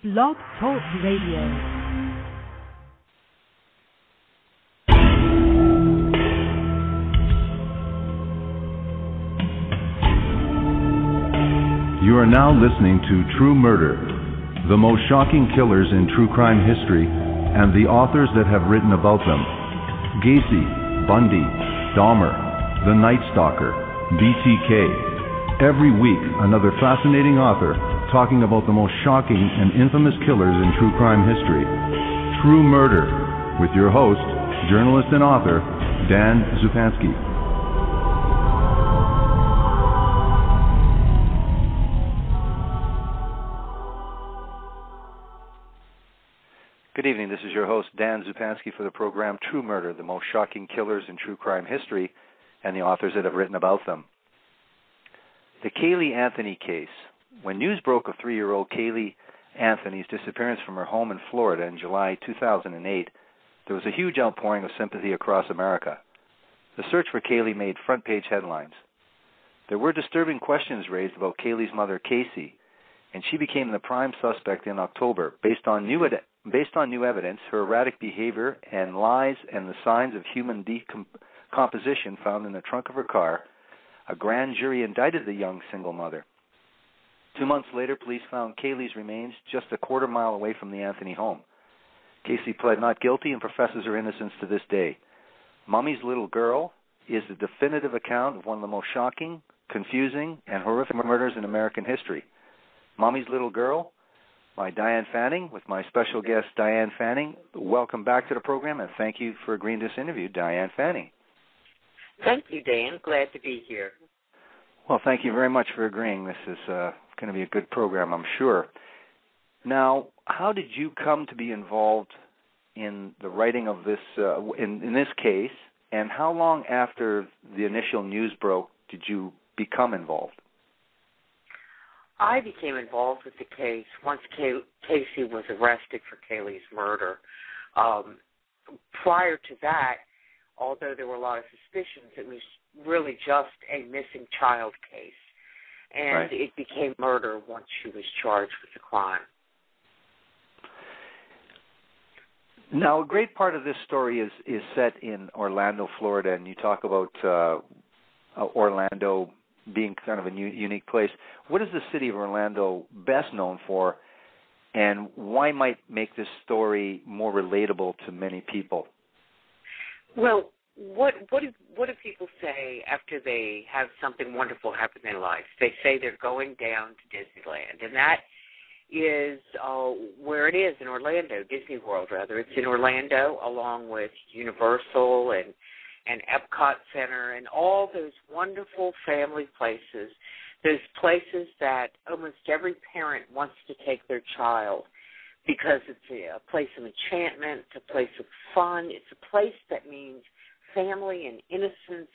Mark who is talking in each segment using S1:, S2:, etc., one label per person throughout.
S1: Blog Talk Radio.
S2: You are now listening to True Murder, the most shocking killers in true crime history, and the authors that have written about them. Gacy, Bundy, Dahmer, The Night Stalker, BTK. Every week, another fascinating author talking about the most shocking and infamous killers in true crime history. True Murder, with your host, journalist and author, Dan Zupansky.
S3: Good evening, this is your host, Dan Zupansky, for the program True Murder, the most shocking killers in true crime history, and the authors that have written about them. The Caylee Anthony case. When news broke of 3-year-old Caylee Anthony's disappearance from her home in Florida in July 2008, there was a huge outpouring of sympathy across America. The search for Caylee made front-page headlines. There were disturbing questions raised about Caylee's mother, Casey, and she became the prime suspect in October. Based on new evidence, her erratic behavior and lies and the signs of human decomposition found in the trunk of her car, a grand jury indicted the young single mother. 2 months later, police found Caylee's remains just a quarter mile away from the Anthony home. Casey pled not guilty and professes her innocence to this day. Mommy's Little Girl is the definitive account of one of the most shocking, confusing, and horrific murders in American history. Mommy's Little Girl by Diane Fanning, with my special guest, Diane Fanning. Welcome back to the program, and thank you for agreeing to this interview, Diane Fanning.
S4: Thank you, Dan. Glad to be here.
S3: Well, thank you very much for agreeing. This is going to be a good program, I'm sure. Now, how did you come to be involved in the writing of this, in this case, and how long after the initial news broke did you become involved?
S4: I became involved with the case once Casey was arrested for Caylee's murder. Prior to that, although there were a lot of suspicions, it was really just a missing child case. And right. It became murder once she was charged with the crime.
S3: Now, a great part of this story is set in Orlando, Florida, and you talk about Orlando being kind of a unique place. What is the city of Orlando best known for, and why might make this story more relatable to many people?
S4: Well, what do people say after they have something wonderful happen in their life? They say they're going down to Disneyland, and that is where it is in Orlando, Disney World, rather. It's in Orlando, along with Universal and Epcot Center and all those wonderful family places, those places that almost every parent wants to take their child because it's a place of enchantment, it's a place of fun, it's a place that means family and innocence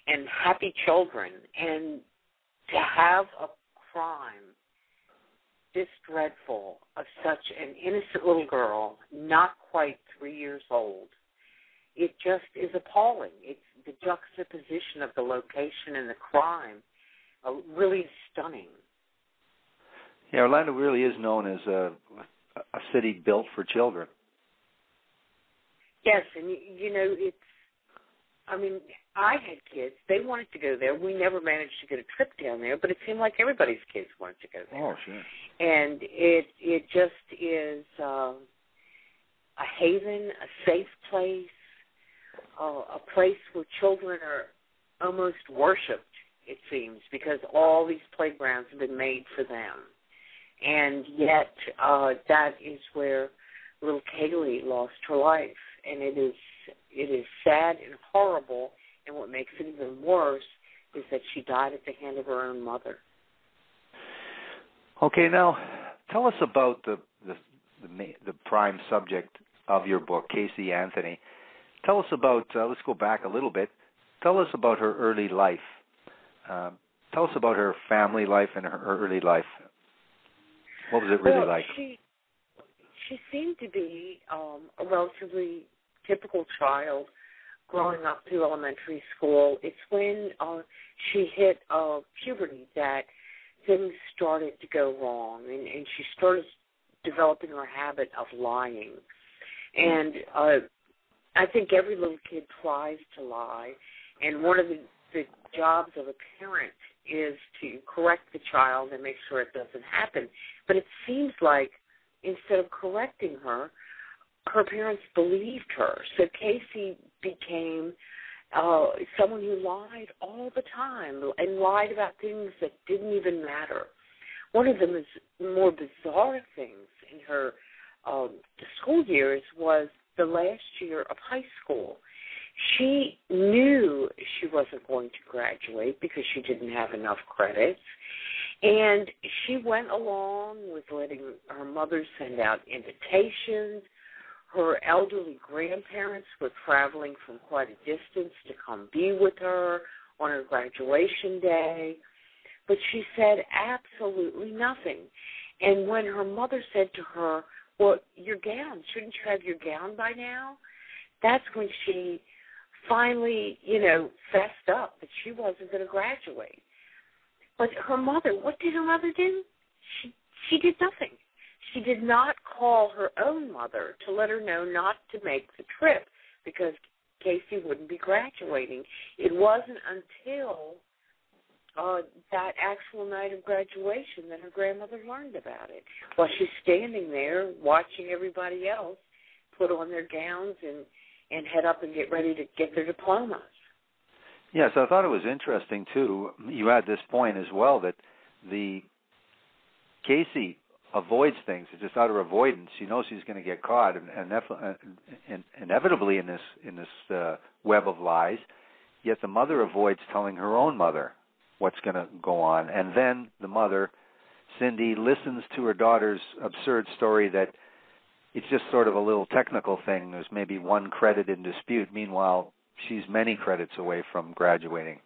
S4: and happy children. And to have a crime this dreadful of such an innocent little girl, not quite 3 years old, it just is appalling. It's the juxtaposition of the location and the crime really stunning.
S3: Yeah, Orlando really is known as a city built for children.
S4: Yes, and I had kids. They wanted to go there. We never managed to get a trip down there, but it seemed like everybody's kids wanted to go there.
S3: Oh, sure.
S4: And it just is a haven, a safe place, a place where children are almost worshipped, it seems, because all these playgrounds have been made for them. And yet that is where little Caylee lost her life. And it is sad and horrible, and what makes it even worse is that she died at the hand of her own mother.
S3: Okay, now tell us about the prime subject of your book, Casey Anthony. Tell us about, let's go back a little bit. Tell us about her early life. Tell us about her family life and her early life. What was it really like?
S4: She seemed to be a relatively typical child growing up through elementary school. It's when she hit puberty that things started to go wrong, and she started developing her habit of lying. And I think every little kid tries to lie, and one of the jobs of a parent is to correct the child and make sure it doesn't happen. But it seems like instead of correcting her, her parents believed her. So Caylee became someone who lied all the time and lied about things that didn't even matter. One of the more bizarre things in her school years was the last year of high school. She knew she wasn't going to graduate because she didn't have enough credits, and she went along with letting her mother send out invitations. Her elderly grandparents were traveling from quite a distance to come be with her on her graduation day, but she said absolutely nothing. And when her mother said to her, well, your gown, shouldn't you have your gown by now? That's when she finally, fessed up that she wasn't going to graduate. But her mother, what did her mother do? She did nothing. She did not call her own mother to let her know not to make the trip because Caylee wouldn't be graduating. It wasn't until that actual night of graduation that her grandmother learned about it. While she's standing there watching everybody else put on their gowns and head up and get ready to get their diplomas.
S3: Yes, I thought it was interesting, too. You had this point as well that the Caylee avoids things. It's just out of avoidance. She knows she's going to get caught, and inevitably in this web of lies. Yet the mother avoids telling her own mother what's going to go on, and then the mother, Cindy, listens to her daughter's absurd story that it's just sort of a little technical thing. There's maybe one credit in dispute. Meanwhile, she's many credits away from graduating.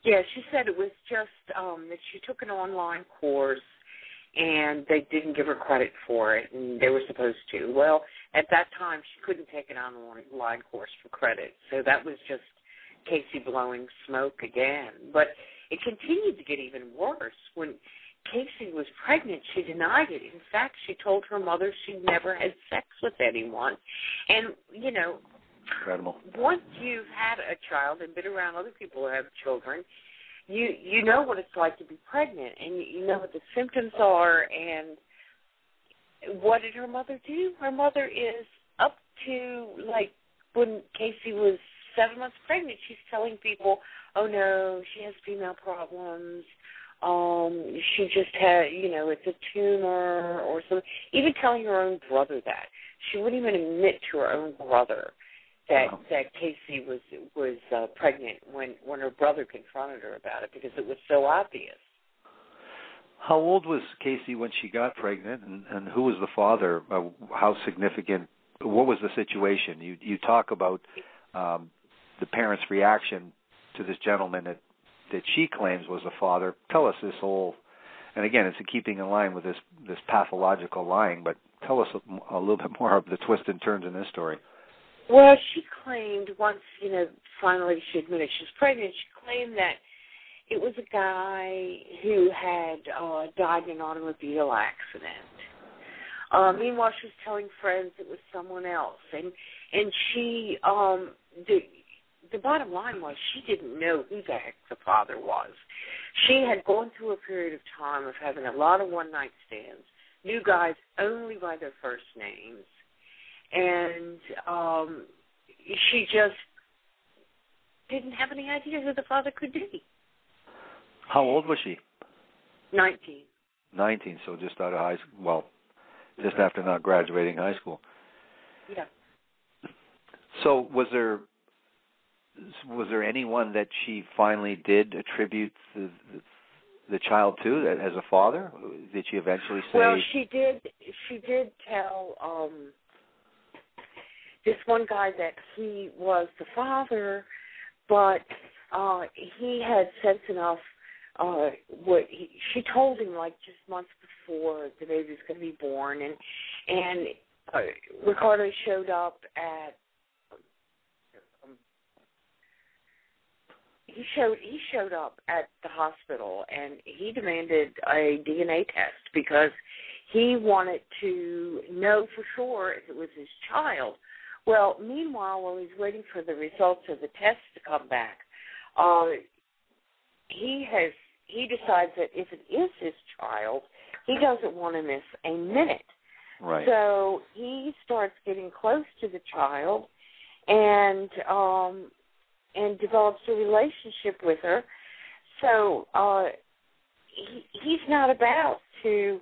S4: Yeah, she said it was just that she took an online course and they didn't give her credit for it, and they were supposed to. Well, at that time, she couldn't take an online course for credit, so that was just Caylee blowing smoke again. But it continued to get even worse. When Caylee was pregnant, she denied it. In fact, she told her mother she'd never had sex with anyone. And,
S3: incredible.
S4: Once you've had a child and been around other people who have children, you know what it's like to be pregnant, and you know what the symptoms are. And what did her mother do? Her mother is up to, when Caylee was 7 months pregnant, she's telling people, oh, no, she has female problems. She just had, it's a tumor or something. Even telling her own brother that. She wouldn't even admit to her own brother that Caylee was pregnant when her brother confronted her about it because it was so obvious.
S3: How old was Caylee when she got pregnant, and who was the father? How significant? What was the situation? You talk about the parents' reaction to this gentleman that she claims was the father. Tell us this whole, and again, it's keeping in line with this pathological lying, but tell us a little bit more of the twists and turns in this story.
S4: Well, she claimed once, finally she admitted she was pregnant, she claimed that it was a guy who had died in an automobile accident. Meanwhile, she was telling friends it was someone else. And she, the bottom line was she didn't know who the heck the father was. She had gone through a period of time of having a lot of one-night stands, knew guys only by their first names, and she just didn't have any idea who the father could be.
S3: How old was she?
S4: 19.
S3: 19, so just out of high school. Well, just after not graduating high school.
S4: Yeah.
S3: So was there anyone that she finally did attribute the child to as a father? Did she eventually say?
S4: Well, she did tell this one guy that he was the father, but he had sense enough. She told him just months before the baby was going to be born, and Ricardo showed up at. He showed up at the hospital, and he demanded a DNA test because he wanted to know for sure if it was his child. Well, meanwhile, while he's waiting for the results of the test to come back, he decides that if it is his child, he doesn't want to miss a minute.
S3: Right.
S4: So he starts getting close to the child and develops a relationship with her. So he's not about to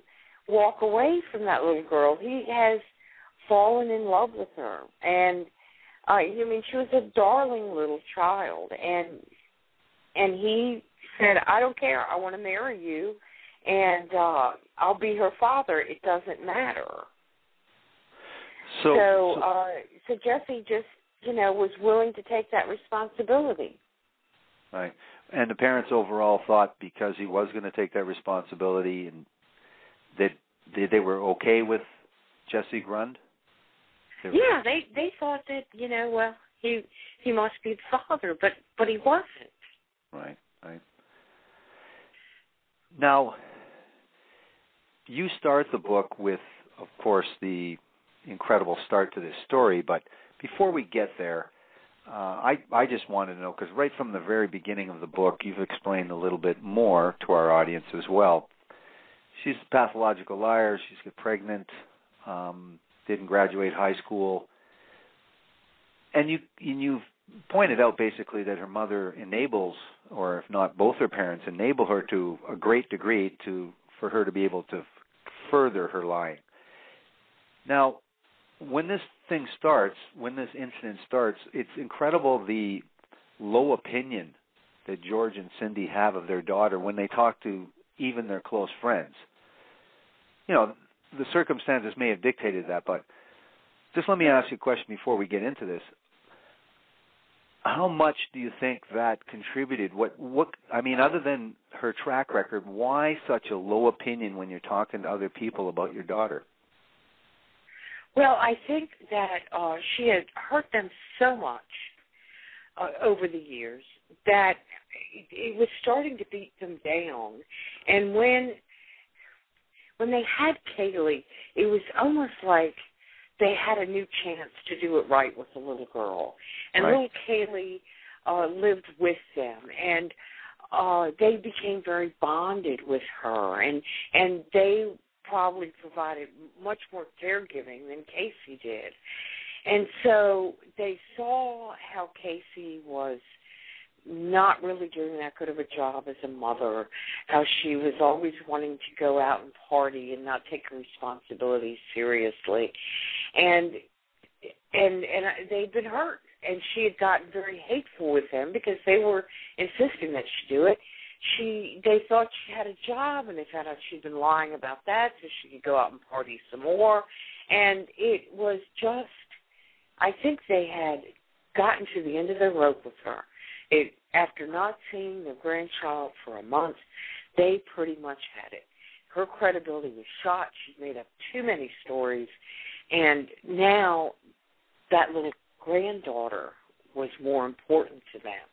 S4: walk away from that little girl. He has fallen in love with her. And, she was a darling little child. And he said, I don't care. I want to marry you. And I'll be her father. It doesn't matter. So Jesse just, was willing to take that responsibility.
S3: Right. And the parents overall thought because he was going to take that responsibility and that they were okay with Jesse Grund?
S4: Yeah, they thought that, he must be the father, but he wasn't.
S3: Right. Now, you start the book with, of course, the incredible start to this story, but before we get there, I just wanted to know, because right from the very beginning of the book, you've explained a little bit more to our audience as well. She's a pathological liar. She's got pregnant, didn't graduate high school. And you've pointed out basically that her mother enables, or if not both her parents, enable her to a great degree for her to be able to further her lying. Now, when this incident starts, it's incredible the low opinion that George and Cindy have of their daughter when they talk to even their close friends. The circumstances may have dictated that, but just let me ask you a question before we get into this. How much do you think that contributed? Other than her track record, why such a low opinion when you're talking to other people about your daughter?
S4: Well, I think that she had hurt them so much over the years that it was starting to beat them down. And when they had Caylee, it was almost like they had a new chance to do it right with the little girl. And
S3: right.
S4: Little Caylee lived with them, and they became very bonded with her, and they probably provided much more caregiving than Casey did. And so they saw how Casey was not really doing that good of a job as a mother, how she was always wanting to go out and party and not take her responsibilities seriously. And they'd been hurt, and she had gotten very hateful with them because they were insisting that she do it. They thought she had a job, and they found out she'd been lying about that so she could go out and party some more. And it was just, I think they had gotten to the end of their rope with her. After not seeing their grandchild for a month, they pretty much had it. Her credibility was shot. She'd made up too many stories. And now that little granddaughter was more important to them.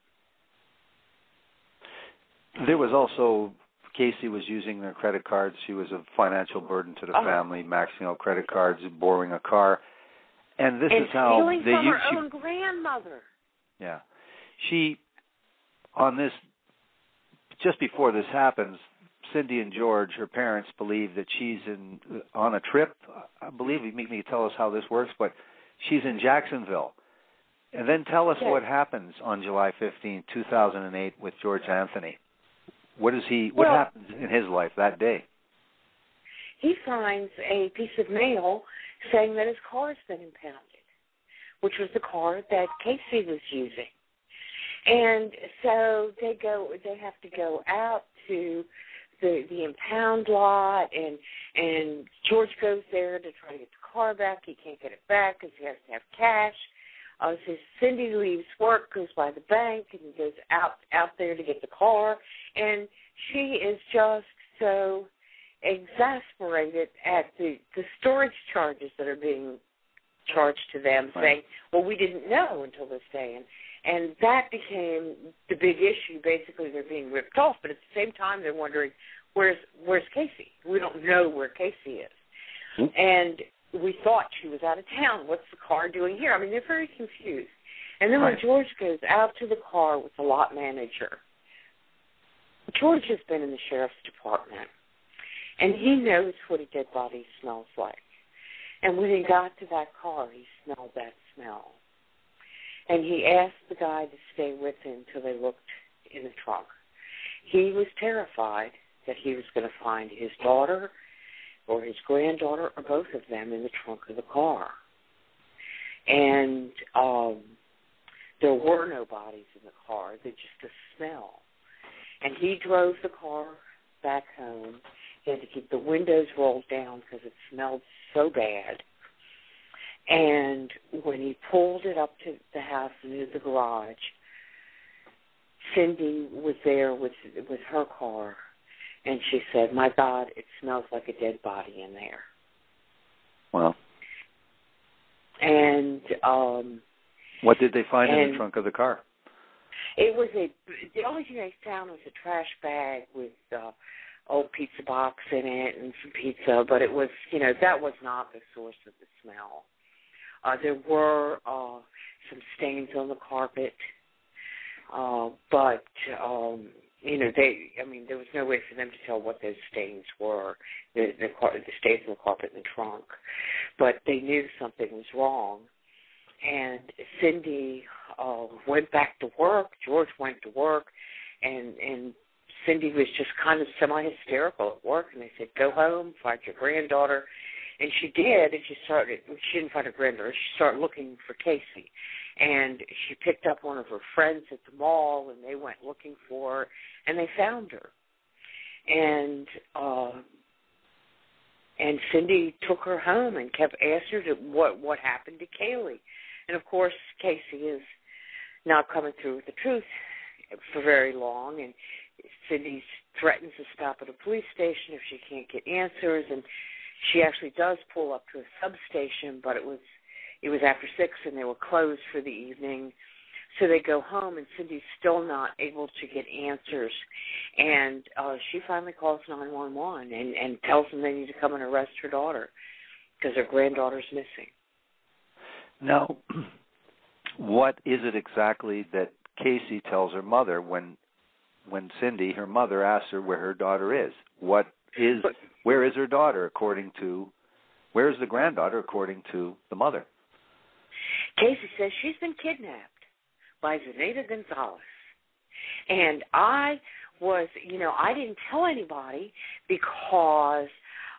S3: There was also, Casey was using their credit cards. She was a financial burden to the family, maxing out credit cards, borrowing a car. And this is how
S4: stealing from her own grandmother.
S3: Yeah. Just before this happens, Cindy and George, her parents, believe that she's on a trip. I believe you can tell us how this works, but she's in Jacksonville. And then tell us what happens on July 15, 2008 with George Anthony. What happens in his life that day?
S4: He finds a piece of mail saying that his car's been impounded, which was the car that Casey was using. And so they have to go out to the impound lot, and George goes there to try to get the car back. He can't get it back because he has to have cash. So Cindy leaves work, goes by the bank, and goes out there to get the car. And she is just so exasperated at the storage charges that are being charged to them, saying, well, we didn't know until this day. And that became the big issue. Basically, they're being ripped off. But at the same time, they're wondering, where's Casey? We don't know where Casey is. And we thought she was out of town. What's the car doing here? I mean, they're very confused. And then when George goes out to the car with the lot manager, George has been in the sheriff's department, and he knows what a dead body smells like. And when he got to that car, he smelled that smell. And he asked the guy to stay with him till they looked in the trunk. He was terrified that he was going to find his daughter or his granddaughter or both of them in the trunk of the car. And there were no bodies in the car. There's just a smell. And he drove the car back home. He had to keep the windows rolled down because it smelled so bad. And when he pulled it up to the house near the garage, Cindy was there with her car, and she said, "My God, it smells like a dead body in there."
S3: Wow.
S4: And
S3: what did they find in the trunk of the car?
S4: It was the only thing they found was a trash bag with old pizza box in it and some pizza, but it was, that was not the source of the smell. There were some stains on the carpet, but there was no way for them to tell what those stains were, the stains on the carpet in the trunk. But they knew something was wrong. And Cindy went back to work. George went to work, and Cindy was just kind of semi-hysterical at work. And they said, "Go home, find your granddaughter." And she did, and she didn't find her granddaughter. She started looking for Casey. And she picked up one of her friends at the mall, and they went looking for her, and they found her. And Cindy took her home and kept asking her what happened to Caylee. And, of course, Casey is not coming through with the truth for very long, and Cindy threatens to stop at a police station if she can't get answers, and she actually does pull up to a substation, but it was after 6 and they were closed for the evening. So they go home, and Cindy's still not able to get answers. And she finally calls 911 and tells them they need to come and arrest her daughter because her granddaughter's missing.
S3: Now, what is it exactly that Casey tells her mother when Cindy, her mother, asks her where her daughter is? Where is her daughter where is the granddaughter according to the mother?
S4: Casey says she's been kidnapped by Zenaida Gonzalez. And I didn't tell anybody because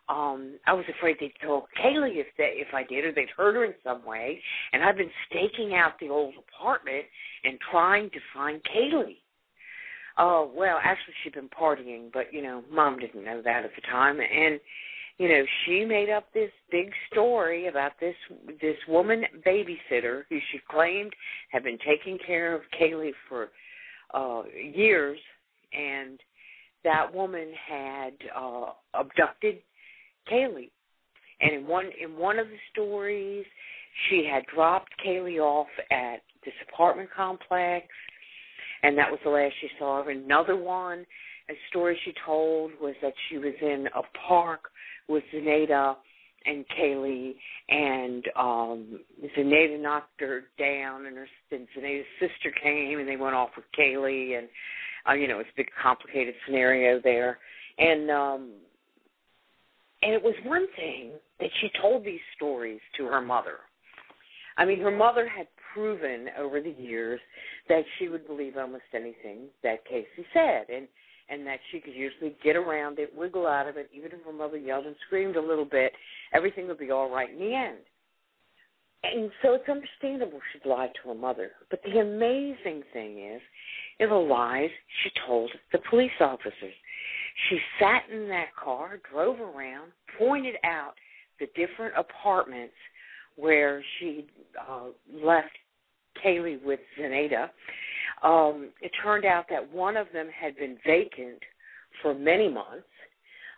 S4: I was afraid they'd tell Caylee if I did, or they'd hurt her in some way. And I've been staking out the old apartment and trying to find Caylee. Oh, well, actually she'd been partying, but, Mom didn't know that at the time. And, she made up this big story about this woman babysitter who she claimed had been taking care of Caylee for years, and that woman had abducted Caylee. And in one of the stories, she had dropped Caylee off at this apartment complex, and that was the last she saw of her. Another one, a story she told was that she was in a park with Zenaida and Caylee, and Zenaida knocked her down, and Zenaida's sister came, and they went off with Caylee, and, it was a big complicated scenario there. And it was one thing that she told these stories to her mother. I mean, her mother had proven over the years that she would believe almost anything that Casey said, and that she could usually get around it, wiggle out of it. Even if her mother yelled and screamed a little bit, everything would be all right in the end. And so it's understandable she'd lied to her mother. But the amazing thing is the lies she told the police officers. She sat in that car, drove around, pointed out the different apartments where she left Caylee with Zenaida. It turned out that one of them had been vacant for many months.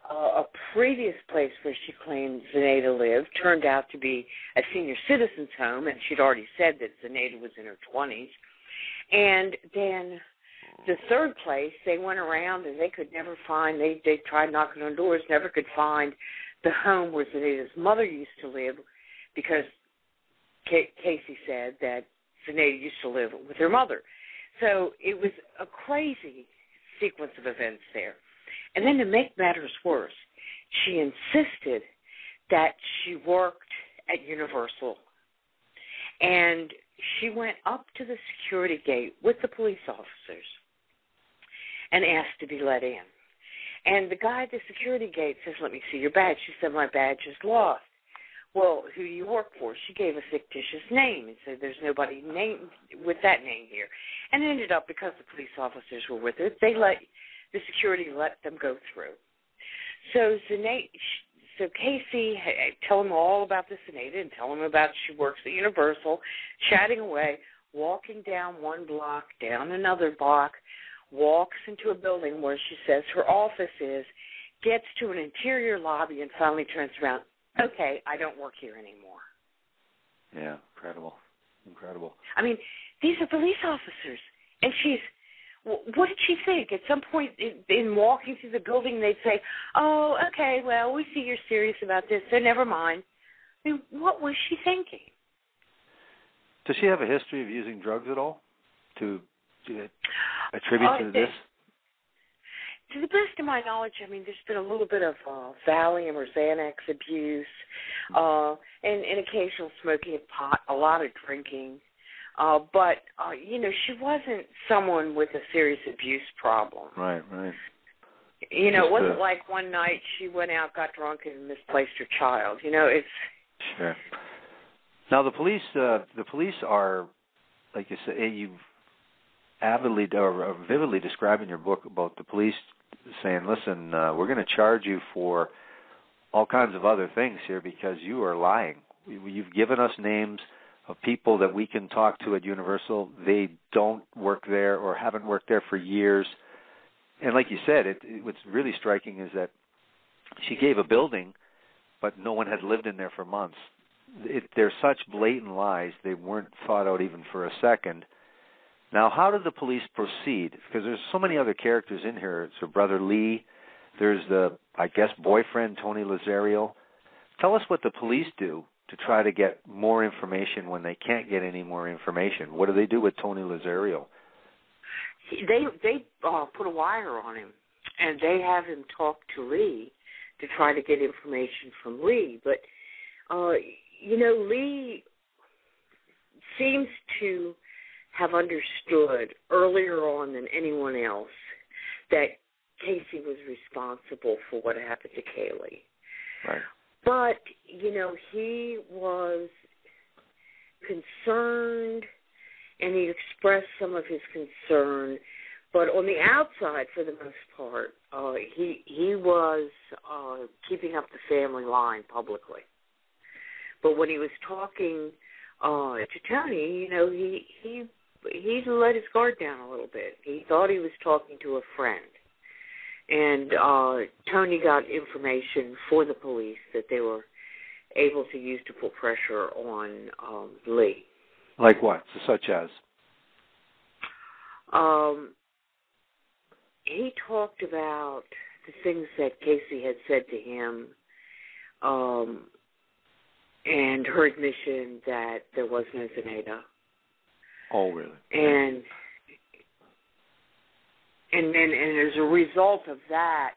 S4: A previous place where she claimed Zenaida lived turned out to be a senior citizen's home, and she'd already said that Zenaida was in her 20s. And then the third place, they went around and they could never find, they tried knocking on doors, never could find the home where Zenaita's mother used to live, because Casey said that Zenaita used to live with her mother. So it was a crazy sequence of events there. And then to make matters worse, she insisted that she worked at Universal. And she went up to the security gate with the police officers and asked to be let in. And the guy at the security gate says, "Let me see your badge." She said, "My badge is lost." "Well, who do you work for?" She gave a fictitious name and said, "There's nobody named with that name here." And it ended up, because the police officers were with her, the security let them go through. So Casey, tell him all about this Zenaita and tell him about she works at Universal, chatting away, walking down one block, down another block, walks into a building where she says her office is, gets to an interior lobby, and finally turns around. "Okay, I don't work here anymore."
S3: Yeah, incredible.
S4: I mean, these are police officers, and what did she think? At some point in walking through the building, they'd say, "Oh, okay, well, we see you're serious about this, so never mind." I mean, what was she thinking?
S3: Does she have a history of using drugs at all to attribute to this?
S4: To the best of my knowledge, I mean, there's been a little bit of Valium or Xanax abuse, and occasional smoking of pot, a lot of drinking. But she wasn't someone with a serious abuse problem.
S3: Right.
S4: It wasn't like one night she went out, got drunk, and misplaced her child. It's...
S3: Sure. Now, the police are, like you say, you've avidly or vividly described in your book about the police saying, "Listen, we're going to charge you for all kinds of other things here because you are lying. You've given us names of people that we can talk to at Universal. They don't work there or haven't worked there for years." And like you said, what's really striking is that she gave a building, but no one had lived in there for months. They're such blatant lies, they weren't thought out even for a second. Now, how did the police proceed? Because there's so many other characters in here. It's her brother Lee. There's the, I guess, boyfriend, Tony Lazario. Tell us what the police do to try to get more information when they can't get any more information. What do they do with Tony Lazario?
S4: They put a wire on him, and they have him talk to Lee to try to get information from Lee. But, Lee seems to have understood earlier on than anyone else that Casey was responsible for what happened to Caylee.
S3: Right.
S4: But, he was concerned, and he expressed some of his concern. But on the outside, for the most part, he was keeping up the family line publicly. But when he was talking to Tony, he let his guard down a little bit. He thought he was talking to a friend. And Tony got information for the police that they were able to use to put pressure on Lee.
S3: Like what? Such as?
S4: He talked about the things that Casey had said to him, and her admission that there was no Zenaita.
S3: Oh, really?
S4: And as a result of that,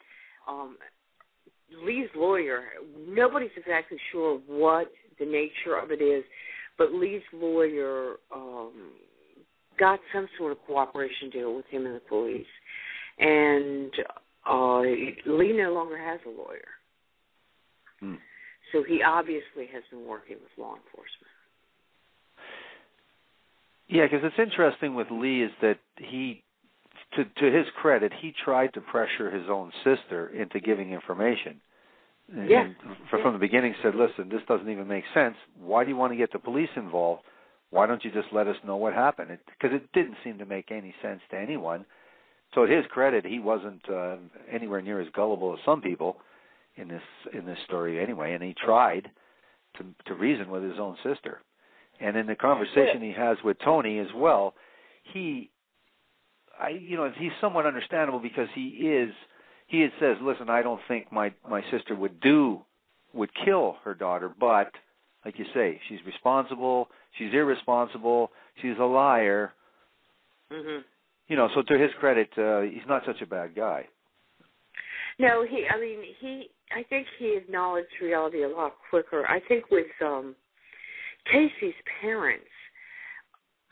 S4: Lee's lawyer, nobody's exactly sure what the nature of it is, but Lee's lawyer got some sort of cooperation deal with him and the police. And Lee no longer has a lawyer. So he obviously has been working with law enforcement.
S3: Yeah, because it's interesting with Lee is that he, to his credit, he tried to pressure his own sister into giving information. And from the beginning said, "Listen, this doesn't even make sense. Why do you want to get the police involved? Why don't you just let us know what happened?" Because it didn't seem to make any sense to anyone. So to his credit, he wasn't anywhere near as gullible as some people in this story anyway, and he tried to reason with his own sister. And in the conversation he has with Tony as well, he's somewhat understandable because he says, "Listen, I don't think my sister would do would kill her daughter, but, like you say, she's responsible, she's irresponsible, she's a liar.
S4: Mm-hmm.
S3: You know, so to his credit, he's not such a bad guy.
S4: No, I think he acknowledged reality a lot quicker. I think with Casey's parents,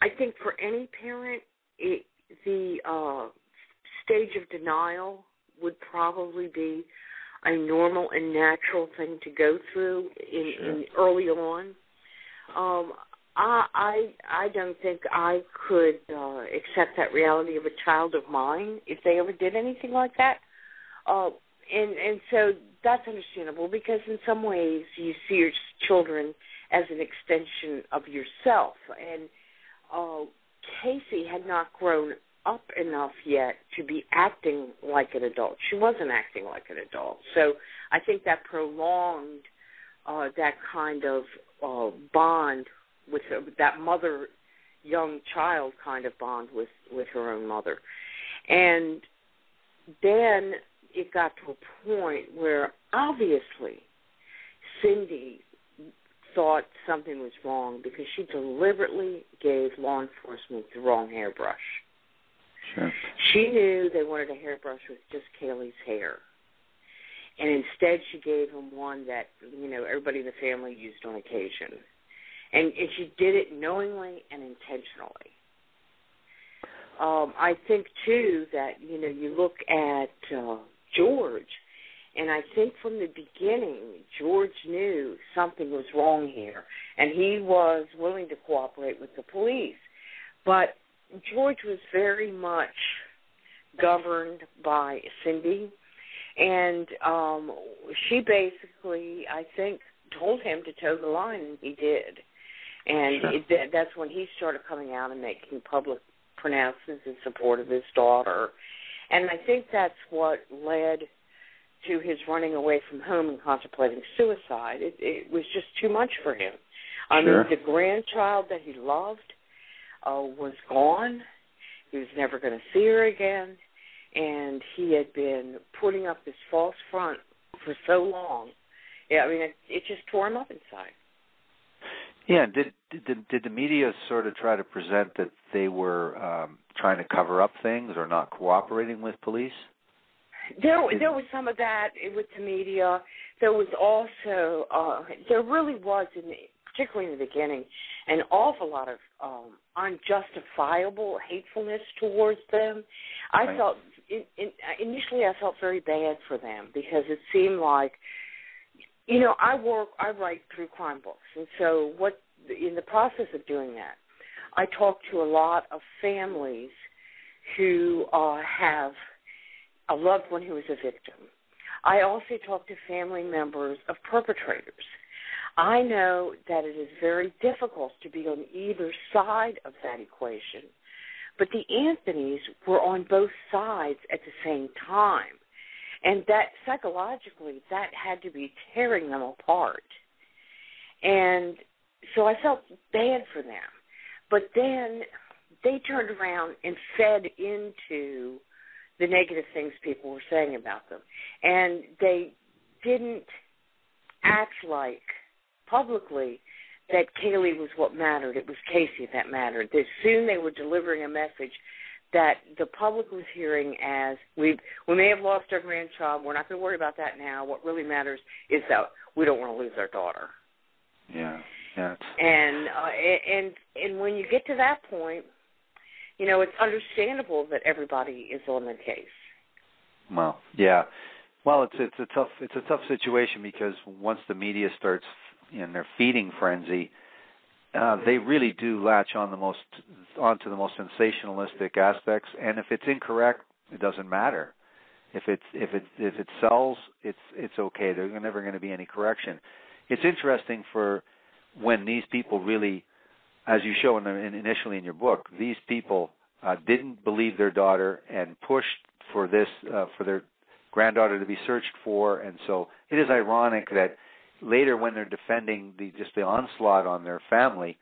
S4: I think for any parent, the stage of denial would probably be a normal and natural thing to go through in early on. I don't think I could accept that reality of a child of mine if they ever did anything like that. And so that's understandable because in some ways you see your children as an extension of yourself. And Casey had not grown up enough yet to be acting like an adult. She wasn't acting like an adult. So I think that prolonged that kind of bond with that mother-young child kind of bond with her own mother. And then it got to a point where obviously Cindy thought something was wrong because she deliberately gave law enforcement the wrong hairbrush.
S3: Sure.
S4: She knew they wanted a hairbrush with just Caylee's hair. And instead she gave them one that, everybody in the family used on occasion. And she did it knowingly and intentionally. I think, too, that, you look at George, and I think from the beginning, George knew something was wrong here, and he was willing to cooperate with the police. But George was very much governed by Cindy, and she basically, I think, told him to toe the line, and he did. And that's when he started coming out and making public pronouncements in support of his daughter. And I think that's what led to his running away from home and contemplating suicide. It was just too much for him. I mean, the grandchild that he loved was gone. He was never going to see her again. And he had been putting up this false front for so long. Yeah, I mean, it just tore him up inside.
S3: Yeah, did the media sort of try to present that they were trying to cover up things or not cooperating with police?
S4: There was some of that with the media. There was also, there really was, particularly in the beginning, an awful lot of unjustifiable hatefulness towards them. I felt, initially I felt very bad for them because it seemed like, I write true crime books, and so in the process of doing that, I talk to a lot of families who have a loved one who is a victim. I also talk to family members of perpetrators. I know that it is very difficult to be on either side of that equation, but the Anthonys were on both sides at the same time. And that psychologically, that had to be tearing them apart. And so I felt bad for them. But then they turned around and fed into the negative things people were saying about them. And they didn't act like publicly that Caylee was what mattered. It was Casey that mattered. Soon they were delivering a message that the public was hearing as, we may have lost our grandchild, we're not going to worry about that now. What really matters is that we don't want to lose our daughter.
S3: Yeah.
S4: And when you get to that point, it's understandable that everybody is on the case.
S3: Well, yeah. Well, it's a tough situation because once the media starts in their feeding frenzy, they really do latch on onto the most sensationalistic aspects, and if it's incorrect, it doesn't matter. If it sells, it's okay. There's never going to be any correction. It's interesting for when these people really, as you show initially in your book, these people didn't believe their daughter and pushed for their granddaughter to be searched for, and so it is ironic that later when they're defending the onslaught on their family,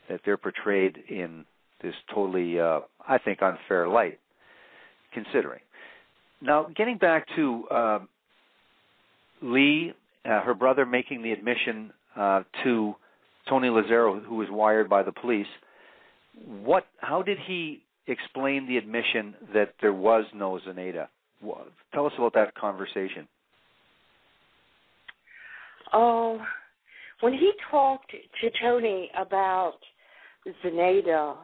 S3: that they're portrayed in this totally, I think, unfair light, considering. Now, getting back to Lee her brother making the admission to Tony Lazzaro, who was wired by the police. How did he explain the admission that there was no Zenaida? Tell us about that conversation.
S4: Oh, when he talked to Tony about Zenaida,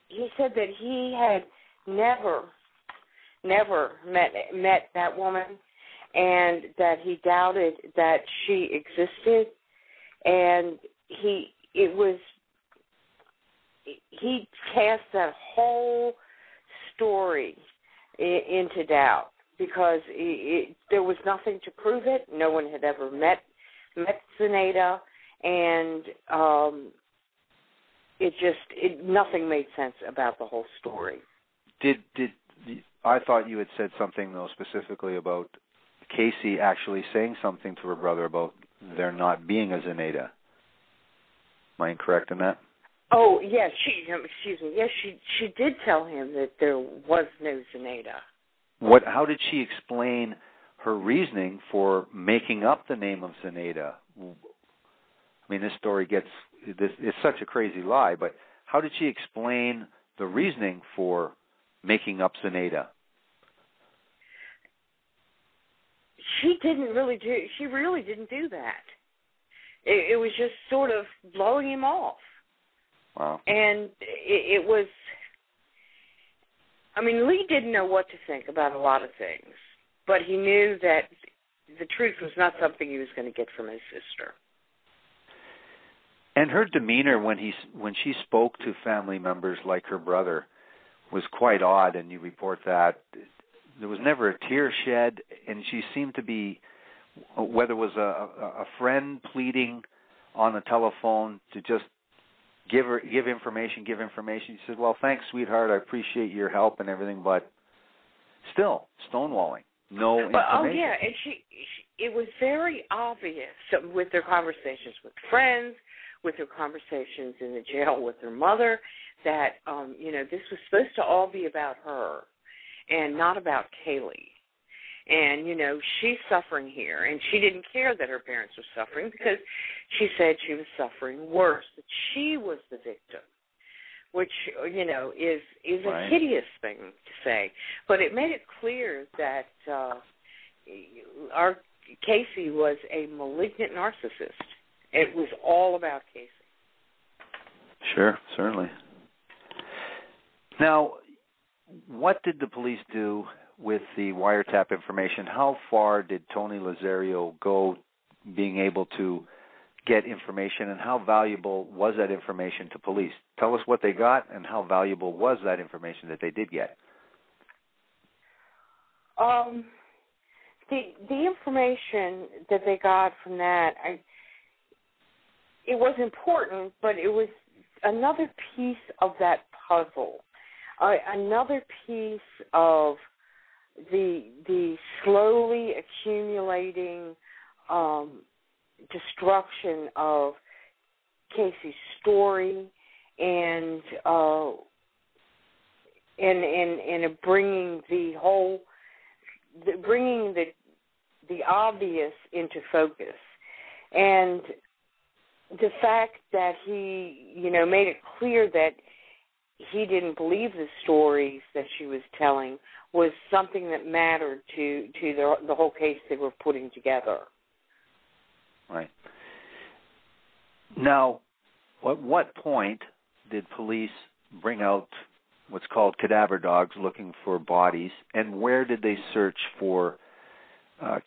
S4: he said that he had never met that woman, and that he doubted that she existed, and he cast that whole story into doubt because there was nothing to prove it. No one had ever met Zenaida, and nothing made sense about the whole story.
S3: I thought you had said something, though, specifically about Casey actually saying something to her brother about there not being a Zenaida. Am I incorrect in that?
S4: Oh, yes. Excuse me. Yes, she did tell him that there was no Zenaida.
S3: How did she explain her reasoning for making up the name of Zenaida? I mean, this story it's such a crazy lie, but how did she explain the reasoning for making up Zenaida?
S4: She really didn't do that. It was just sort of blowing him off.
S3: Wow.
S4: And it was, I mean, Lee didn't know what to think about a lot of things, but he knew that the truth was not something he was going to get from his sister.
S3: And her demeanor when she spoke to family members like her brother was quite odd, and you report that. There was never a tear shed, and she seemed to be, whether it was a friend pleading on the telephone to just give information. She said, "Well, thanks, sweetheart. I appreciate your help and everything, but still stonewalling. No information."
S4: Oh yeah, and it was very obvious with their conversations with friends, with her conversations in the jail with her mother, that this was supposed to all be about her and not about Caylee. And, she's suffering here, and she didn't care that her parents were suffering because she said she was suffering worse, that she was the victim, which, is a hideous thing to say. But it made it clear that our Casey was a malignant narcissist. It was all about Casey.
S3: Sure, certainly. Now, what did the police do with the wiretap information? How far did Tony Lazzaro go being able to get information, and how valuable was that information to police? Tell us what they got and how valuable was that information that they did get.
S4: The information that they got from that, it was important, but it was another piece of that puzzle, another piece of the slowly accumulating destruction of Casey's story, and bringing the obvious into focus, and the fact that he made it clear that he didn't believe the stories that she was telling was something that mattered to the whole case they were putting together.
S3: Right. Now, at what point did police bring out what's called Cadaver Dogs looking for bodies, and where did they search for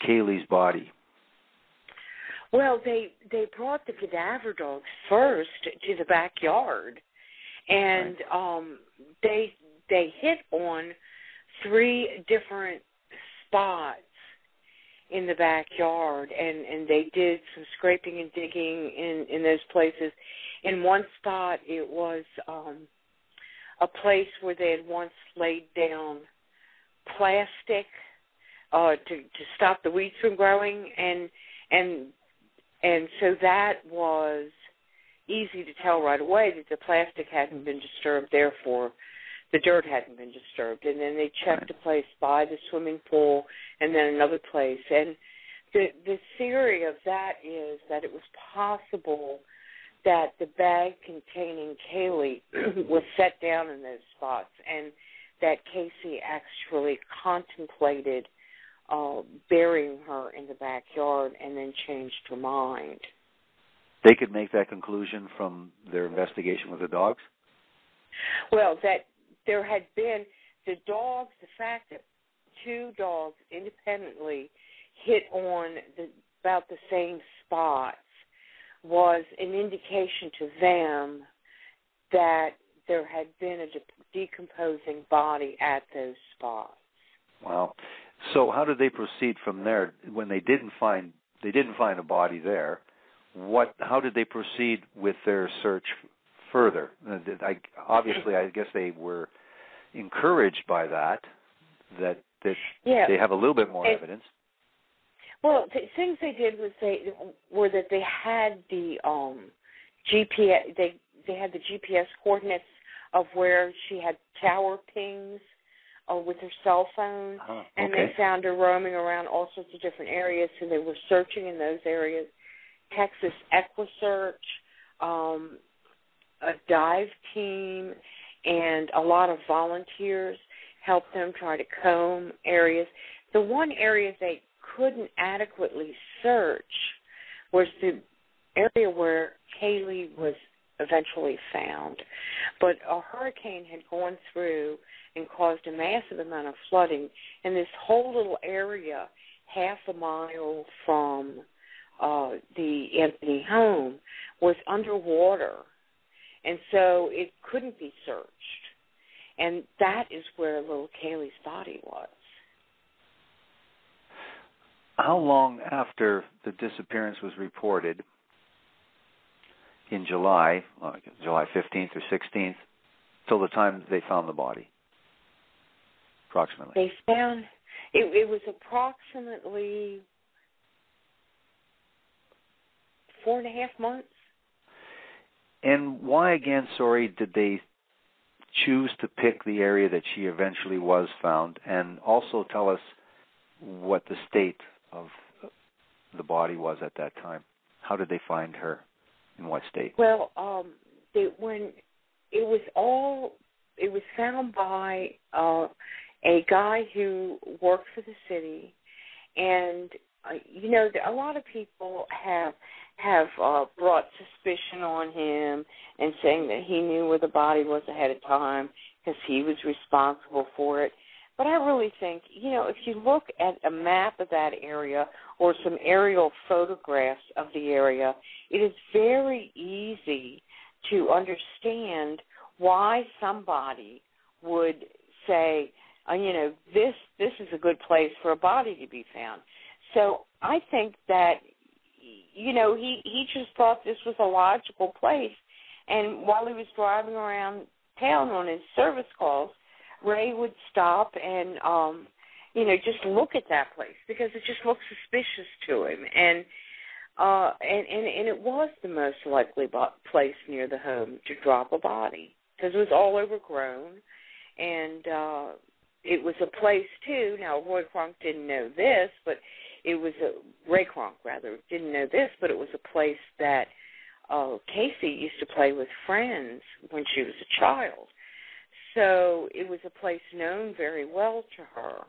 S3: Caylee's body?
S4: Well, they brought the Cadaver Dogs first to the backyard, and they hit on 3 different spots in the backyard, and they did some scraping and digging in those places. In one spot, it was a place where they had once laid down plastic to stop the weeds from growing, and so that was easy to tell right away that the plastic hadn't been disturbed there for the dirt hadn't been disturbed. And then they checked a place by the swimming pool and then another place. And the theory of that is that it was possible that the bag containing Caylee was set down in those spots and that Casey actually contemplated burying her in the backyard and then changed her mind.
S3: They could make that conclusion from their investigation with the dogs?
S4: Well, that there had been the dogs, the fact that two dogs independently hit on about the same spots was an indication to them that there had been a decomposing body at those spots.
S3: Wow. So how did they proceed from there when they didn't find a body there? How did they proceed with their search further? Obviously, I guess they were encouraged by that they have a little bit more evidence.
S4: Well, the things they did was that they had the GPS. They had the GPS coordinates of where she had tower pings with her cell phone, and they found her roaming around all sorts of different areas. So they were searching in those areas. Texas EquiSearch, a dive team, and a lot of volunteers helped them try to comb areas. The one area they couldn't adequately search was the area where Caylee was eventually found. But a hurricane had gone through and caused a massive amount of flooding, and this whole little area, half a mile from the Anthony home, was underwater, and so it couldn't be searched. And that is where little Caylee's body was.
S3: How long after the disappearance was reported in July 15th or 16th, till the time they found the body, approximately?
S4: They found, it was approximately 4.5 months.
S3: And why, again, did they choose to pick the area that she eventually was found? And also tell us what the state of the body was at that time. How did they find her? In what state?
S4: Well, when it was found by a guy who worked for the city, and a lot of people have brought suspicion on him and saying that he knew where the body was ahead of time because he was responsible for it. But I really think, if you look at a map of that area or some aerial photographs of the area, it is very easy to understand why somebody would say, this is a good place for a body to be found. So I think that, he just thought this was a logical place. And while he was driving around town on his service calls, Ray would stop and, just look at that place because it just looked suspicious to him. And it was the most likely place near the home to drop a body because it was all overgrown. And it was a place, too. Now, Ray Kronk didn't know this, but it was a place that Casey used to play with friends when she was a child. So it was a place known very well to her.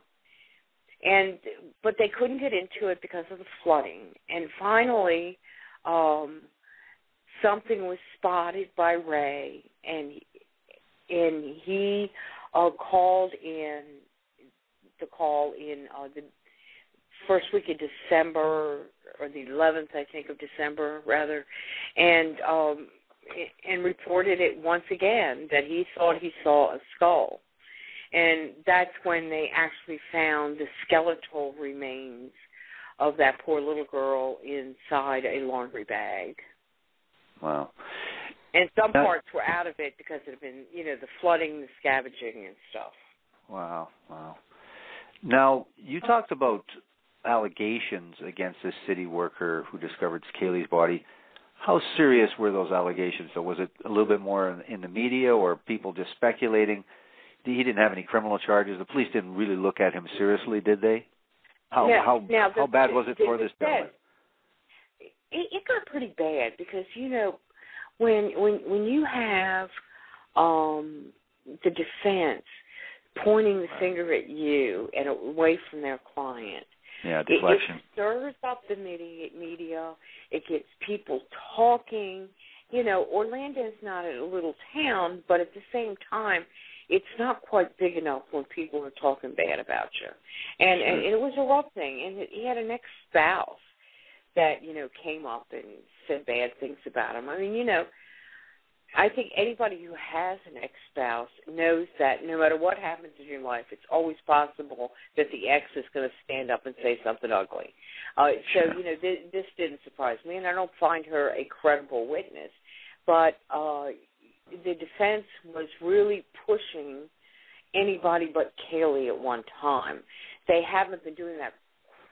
S4: But they couldn't get into it because of the flooding. And finally, something was spotted by Ray, and he called in the first week of December, or the 11th, I think, of December, rather, and reported it once again that he thought he saw a skull. And that's when they actually found the skeletal remains of that poor little girl inside a laundry bag.
S3: Wow.
S4: And some parts were out of it because it had been, the flooding, the scavenging and stuff.
S3: Wow. Now, you talked about allegations against this city worker who discovered Caylee's body. How serious were those allegations? So was it a little bit more in the media or people just speculating? he didn't have any criminal charges. The police didn't really look at him seriously, did they? How bad was it for this gentleman?
S4: It got pretty bad because, you know, when you have the defense pointing the finger at you and away from their client,
S3: deflection.
S4: It stirs up the media. It gets people talking. You know, Orlando's not a little town, but at the same time, it's not quite big enough when people are talking bad about you. And it was a rough thing. And he had an ex-spouse that, you know, came up and said bad things about him. I mean, you know, I think anybody who has an ex-spouse knows that no matter what happens in your life, it's always possible that the ex is going to stand up and say something ugly. So, you know, this didn't surprise me, and I don't find her a credible witness. But the defense was really pushing anybody but Caylee at one time. They haven't been doing that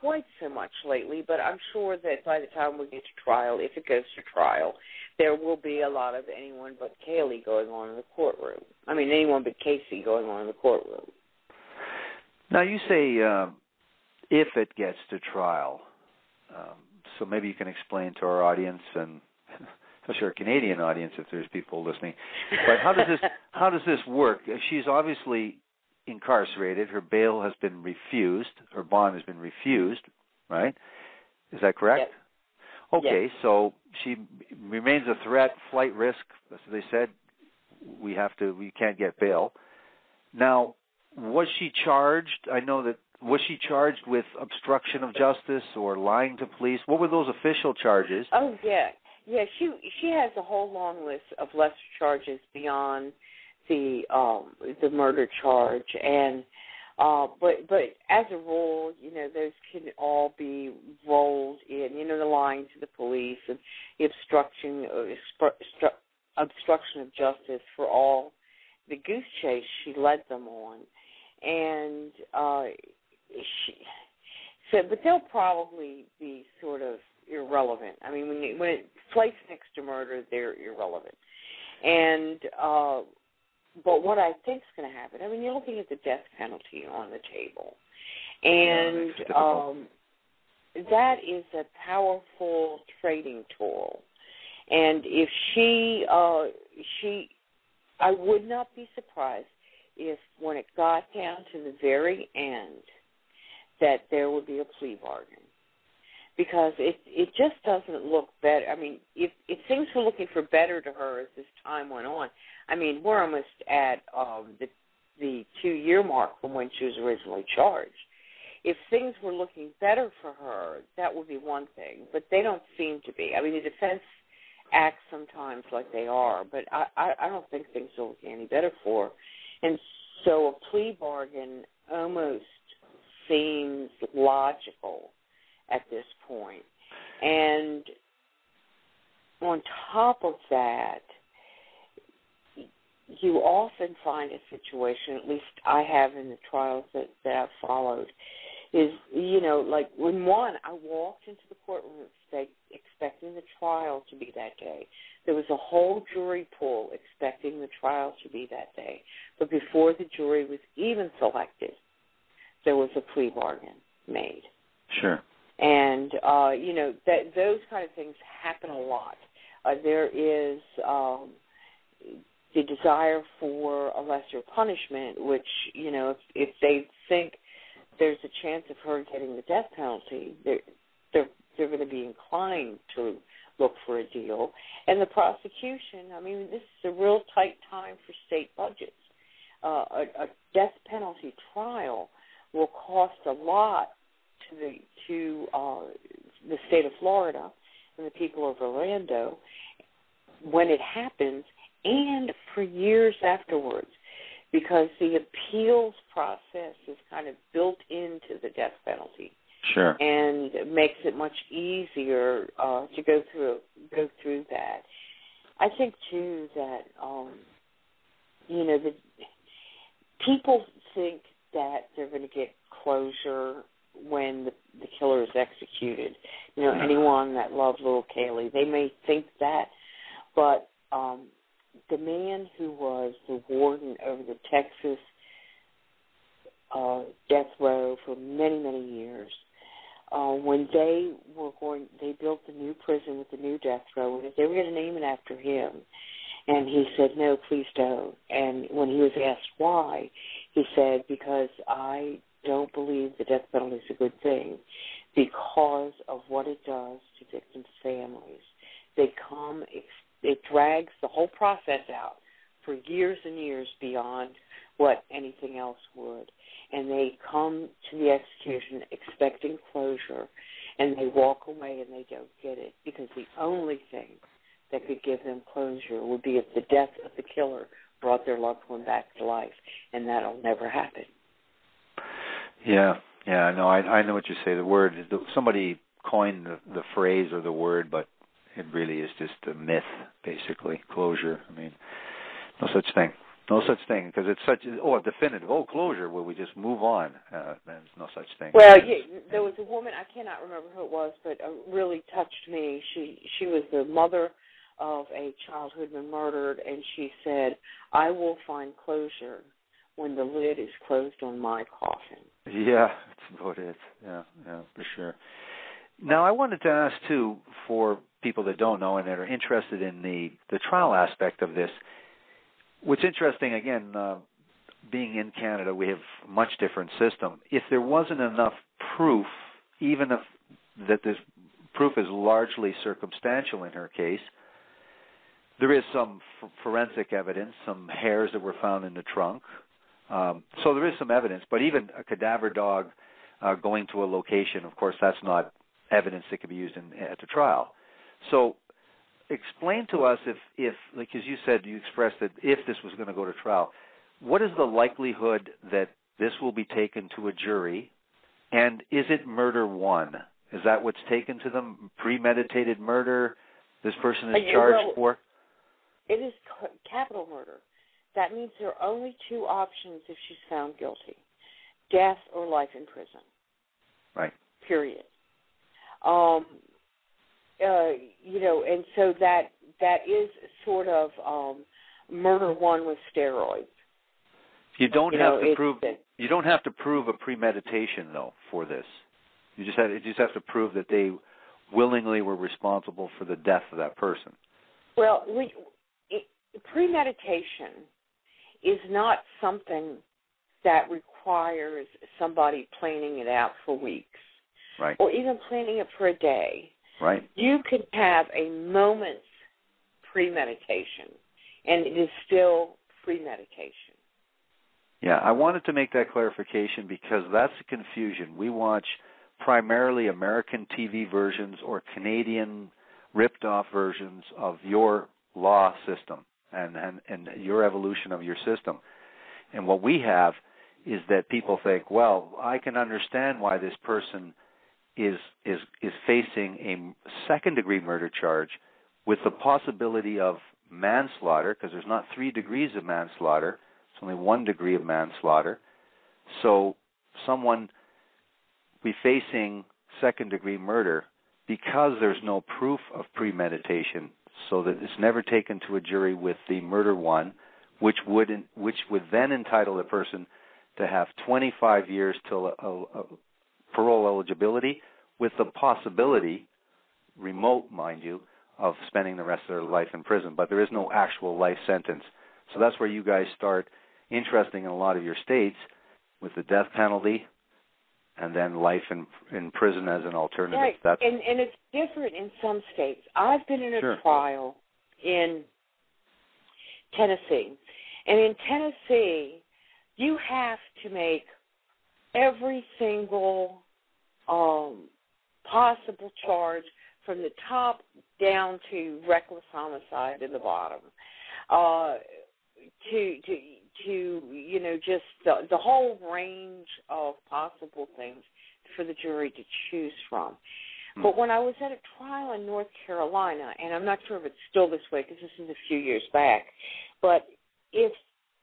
S4: quite so much lately, but I'm sure that by the time we get to trial, if it goes to trial, there will be a lot of anyone but Caylee going on in the courtroom. I mean, anyone but Casey going on in the courtroom.
S3: Now, you say if it gets to trial, so maybe you can explain to our audience, and especially our Canadian audience if there's people listening, but how does this work? She's obviously incarcerated. Her bail has been refused. Her bond has been refused, right? Is that correct?
S4: Yes.
S3: Okay,
S4: yes.
S3: So she remains a threat, flight risk. As they said, we can't get bail. Now, was she charged? I know that, was she charged with obstruction of justice or lying to police? What were those official charges?
S4: Oh, yeah. Yeah, she has a whole long list of lesser charges beyond the murder charge, and but as a rule, you know, those can all be rolled in. You know, the lying to the police and the obstruction of justice for all the goose chase she led them on, and but they'll probably be sort of irrelevant. I mean, when it flights next to murder, they're irrelevant, and. But what I think is going to happen, I mean, you're looking at the death penalty on the table, and that is a powerful trading tool. And if I would not be surprised if when it got down to the very end that there would be a plea bargain. Because it just doesn't look better. I mean, if things were looking for better to her as this time went on, I mean, we're almost at the 2-year mark from when she was originally charged. If things were looking better for her, that would be one thing, but they don't seem to be. I mean, the defense acts sometimes like they are, but I don't think things are looking any better for her. And so a plea bargain almost seems logical at this point. And on top of that, you often find a situation, at least I have in the trials that I've followed, is, you know, like when I walked into the courtroom expecting the trial to be that day. There was a whole jury pool expecting the trial to be that day. But before the jury was even selected, there was a plea bargain made.
S3: Sure.
S4: And, you know, those kind of things happen a lot. There is the desire for a lesser punishment, which, you know, if they think there's a chance of her getting the death penalty, they're going to be inclined to look for a deal. And the prosecution, I mean, this is a real tight time for state budgets. A death penalty trial will cost a lot to the state of Florida and the people of Orlando when it happens, and for years afterwards, because the appeals process is kind of built into the death penalty.
S3: Sure.
S4: And it makes it much easier to go through that. I think too that you know, the people think that they're going to get closure when the killer is executed. You know, anyone that loved little Caylee, they may think that, but the man who was the warden over the Texas
S1: death row for many, many years. When they built the new prison with the new death row, and they were going to name it after him, and he said, no, please don't. And when he was asked why, he said, because I don't believe the death penalty is a good thing because of what it does to victims' families. It drags the whole process out for years and years beyond what anything else would. And they come to the execution expecting closure, and they walk away and they don't get it because the only thing that could give them closure would be if the death of the killer brought their loved one back to life, and that'll never happen.
S3: Yeah, no, I know what you say. The word, somebody coined the phrase or the word, but it really is just a myth, basically, closure. I mean, no such thing. No such thing, because it's such a definitive, closure, where we just move on. There's no such thing.
S1: Well, there was a woman, I cannot remember who it was, but really touched me. She was the mother of a child who had been murdered, and she said, I will find closure when the lid is closed on my coffin.
S3: Yeah, that's about it. Yeah, for sure. Now, I wanted to ask, too, for people that don't know and that are interested in the trial aspect of this, what's interesting, again, being in Canada, we have a much different system. If there wasn't enough proof, even if that this proof is largely circumstantial in her case, there is some forensic evidence, some hairs that were found in the trunk. So there is some evidence, but even a cadaver dog going to a location, of course, that's not evidence that can be used at the trial. So explain to us if, like as you said, you expressed that if this was going to go to trial, what is the likelihood that this will be taken to a jury, and is it murder one? Is that what's taken to them? Premeditated murder? This person is charged for?
S1: It is capital murder. That means there are only two options if she's found guilty: death or life in prison.
S3: Right.
S1: Period. And so that is sort of murder one with steroids.
S3: You don't have to prove a premeditation though for this. You just have to prove that they willingly were responsible for the death of that person.
S1: Well, premeditation is not something that requires somebody planning it out for weeks,
S3: right,
S1: or even planning it for a day.
S3: Right.
S1: You could have a moment's premeditation, and it is still premeditation.
S3: Yeah, I wanted to make that clarification because that's the confusion. We watch primarily American TV versions or Canadian ripped-off versions of your law system and your evolution of your system. And what we have is that people think, well, I can understand why this person is facing a second-degree murder charge with the possibility of manslaughter, because there's not 3 degrees of manslaughter. It's only 1 degree of manslaughter. So someone be facing second-degrgy murder because there's no proof of premeditation, so that it's never taken to a jury with the murder one, which would then entitle the person to have 25 years till parole eligibility, with the possibility, remote, mind you, of spending the rest of their life in prison. But there is no actual life sentence. So that's where you guys start interesting in a lot of your states with the death penalty and then life in prison as an alternative.
S1: Right, and it's different in some states. I've been in a trial in Tennessee. And in Tennessee, you have to make every single possible charge from the top down to reckless homicide in the bottom, just the whole range of possible things for the jury to choose from. But when I was at a trial in North Carolina, and I'm not sure if it's still this way because this is a few years back, but if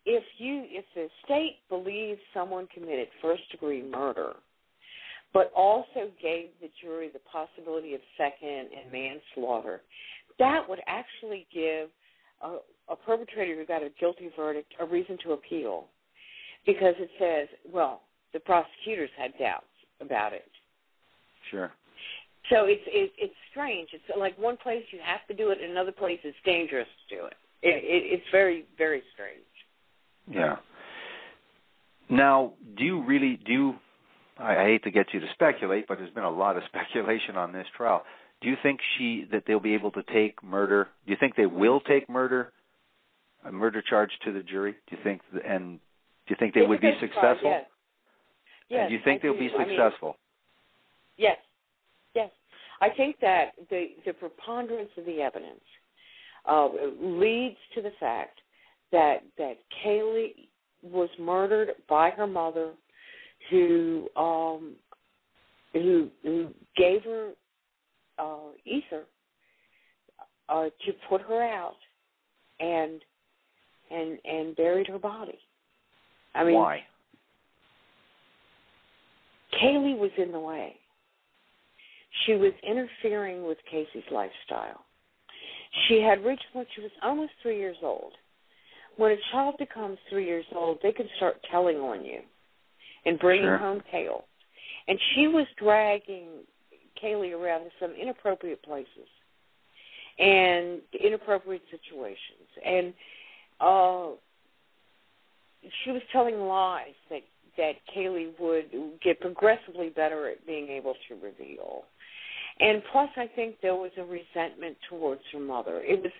S1: the state believes someone committed first-degree murder, but also gave the jury the possibility of second and manslaughter, that would actually give a perpetrator who got a guilty verdict a reason to appeal, because it says, well, the prosecutors had doubts about it.
S3: Sure.
S1: So it's strange. It's like one place you have to do it, and another place it's dangerous to do it. It's very, very strange.
S3: Yeah. Now, I hate to get you to speculate, but there's been a lot of speculation on this trial. Do you think that they'll be able to take murder? Do you think they will take a murder charge to the jury? Do you think they would be successful?
S1: Yes. Yes.
S3: And do you think they'll be successful?
S1: Yes. Yes. I think that the preponderance of the evidence leads to the fact that Caylee was murdered by her mother, who gave her ether to put her out and buried her body. I mean,
S3: why?
S1: Caylee was in the way. She was interfering with Casey's lifestyle. She had reached when she was almost 3 years old. When a child becomes 3 years old, they can start telling on you and bringing home tales. And she was dragging Caylee around to some inappropriate places and inappropriate situations. And she was telling lies that Caylee would get progressively better at being able to reveal. And plus, I think there was a resentment towards her mother. It was,